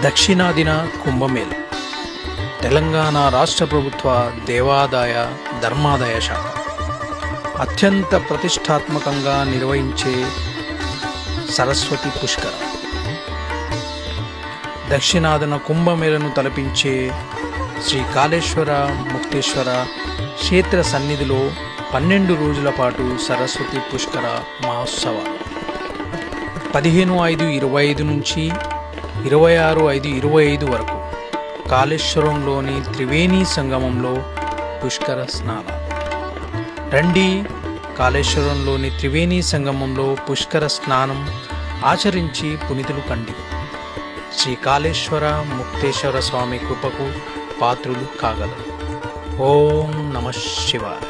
దక్షిణాదిన కుంభమేళ తెలంగాణ రాష్ట్ర ప్రభుత్వ దేవాదాయ ధర్మాదాయ శాఖ అత్యంత ప్రతిష్టాత్మకంగా నిర్వహించే సరస్వతి పుష్కర దక్షిణాదిన కుంభమేళను తలపించే శ్రీ కాళేశ్వర ముక్తేశ్వర క్షేత్ర సన్నిధిలో 12 రోజుల పాటు సరస్వతి పుష్కర మహోత్సవాలు 15/5/25 నుంచి 26/5/25 వరకు కాళేశ్వరంలోని త్రివేణి సంగమంలో పుష్కర స్నానాలు. రండి, కాళేశ్వరంలోని త్రివేణి సంగమంలో పుష్కర స్నానం ఆచరించి పునీతులు కండి. శ్రీ కాళేశ్వర ముక్తేశ్వర స్వామి కృపకు పాత్రులు కాగలరు. ఓం నమః శివాయ.